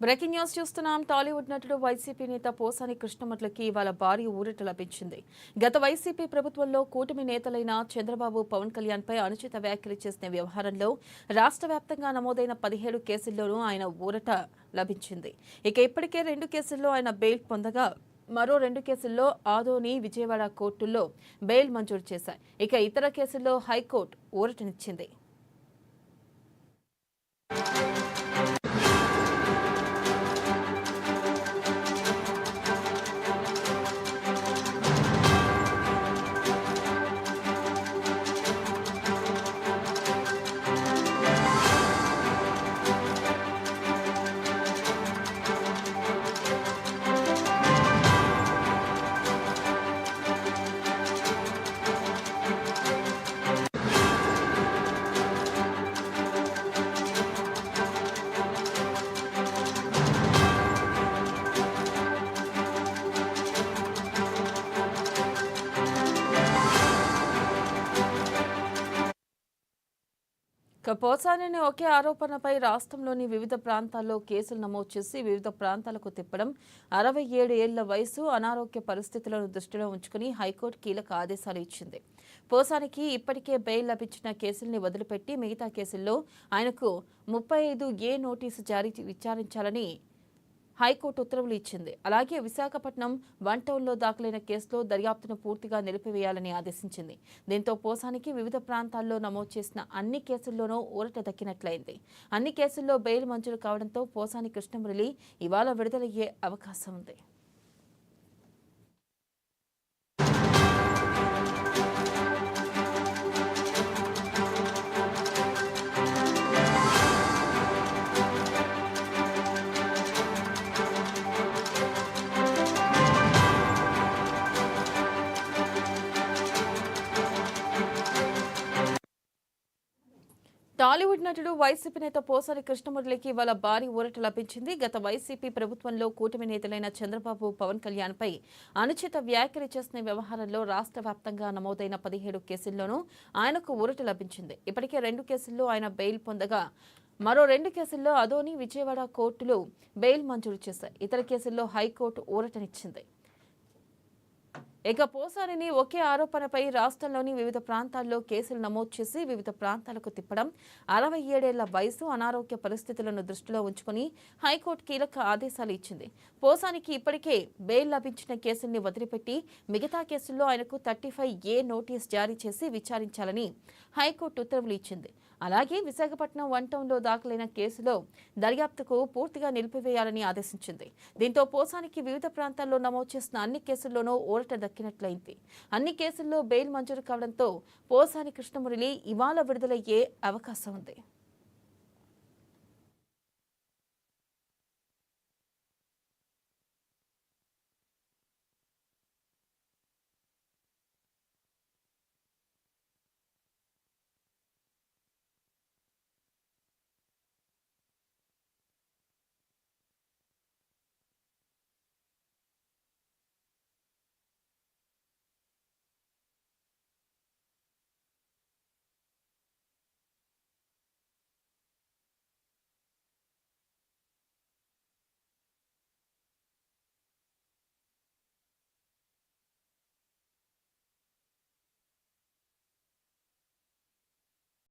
Breaking news చూస్తున్నాం. టాలీవుడ్ నటుడు YCP నేత పోసాని కృష్ణమూర్తికి ఇవాళ భారీ ఊరట లభించింది. గత వైసీపీ ప్రభుత్వంలో కూటమి నేతలైన చంద్రబాబు, పవన్ కళ్యాణ్ పై అనుచిత వ్యాఖ్యలు చేసిన వ్యవహారంలో రాష్ట్ర వ్యాప్తంగా నమోదైన 17 కేసుల్లోనూ ఆయన ఊరట లభించింది. ఇక ఇప్పటికే 2 కేసుల్లో ఆయన బెయిల్ పొందగా మరో 2 కేసుల్లో ఆదోని, విజయవాడ కోర్టుల్లో బెయిల్ మంజూరు చేశాయి. ఇక ఇతర కేసుల్లో హైకోర్టు ఊరటనిచ్చింది. పోసానిని ఒకే ఆరోపణపై రాష్ట్రంలోని వివిధ ప్రాంతాల్లో కేసులు నమోదు చేసి వివిధ ప్రాంతాలకు తిప్పడం, 67 ఏళ్ల వయసు, అనారోగ్య పరిస్థితులను దృష్టిలో ఉంచుకుని హైకోర్టు కీలక ఆదేశాలు ఇచ్చింది. పోసానికి ఇప్పటికే బెయిల్ లభించిన కేసుల్ని వదిలిపెట్టి మిగతా కేసుల్లో ఆయనకు 35A నోటీసు జారీ విచారించాలని హైకోర్టు ఉత్తర్వులు ఇచ్చింది. అలాగే విశాఖపట్నం వన్ టౌన్లో దాఖలైన కేసులో దర్యాప్తును పూర్తిగా నిలిపివేయాలని ఆదేశించింది. దీంతో పోసానికి వివిధ ప్రాంతాల్లో నమోదు చేసిన అన్ని కేసుల్లోనూ ఊరట దక్కినట్లయింది. అన్ని కేసుల్లో బెయిల్ మంజూరు కావడంతో పోసాని కృష్ణమురళి ఇవాళ విడుదలయ్యే అవకాశం ఉంది. టాలీవుడ్ నటుడు వైసీపీ నేత పోసాని కృష్ణమురళికి ఇవాళ భారీ ఊరట లభించింది. గత వైసీపీ ప్రభుత్వంలో కూటమి నేతలైన చంద్రబాబు, పవన్ కళ్యాణ్ పై అనుచిత వ్యాఖ్యలు చేసిన వ్యవహారంలో రాష్ట్ర వ్యాప్తంగా నమోదైన 17 కేసుల్లోనూ ఆయనకు ఊరట లభించింది. ఇప్పటికే 2 కేసుల్లో ఆయన బెయిల్ పొందగా మరో 2 కేసుల్లో ఆదోని, విజయవాడ కోర్టులు బెయిల్ మంజూరు చేశాయి. ఇతర కేసుల్లో హైకోర్టు ఊరటనిచ్చింది. ఇక పోసానిని ఒకే ఆరోపణపై రాష్ట్రంలోని వివిధ ప్రాంతాల్లో కేసులు నమోదు చేసి వివిధ ప్రాంతాలకు తిప్పడం, 67 ఏళ్ల వయసు, అనారోగ్య పరిస్థితులను దృష్టిలో ఉంచుకుని హైకోర్టు కీలక ఆదేశాలు ఇచ్చింది. పోసానికి ఇప్పటికే బెయిల్ లభించిన కేసుల్ని వదిలిపెట్టి మిగతా కేసుల్లో ఆయనకు 35A నోటీస్ జారీ చేసి విచారించాలని హైకోర్టు ఉత్తర్వులు ఇచ్చింది. అలాగే విశాఖపట్నం వన్ టౌన్లో దాఖలైన కేసులో దర్యాప్తుకు పూర్తిగా నిలిపివేయాలని ఆదేశించింది. దీంతో పోసానికి వివిధ ప్రాంతాల్లో నమోదు చేసిన అన్ని కేసుల్లోనూ ఊరట దక్కినట్లయింది. అన్ని కేసుల్లో బెయిల్ మంజూరు కావడంతో పోసాని కృష్ణమురళి ఇవాళ విడుదలయ్యే అవకాశం ఉంది.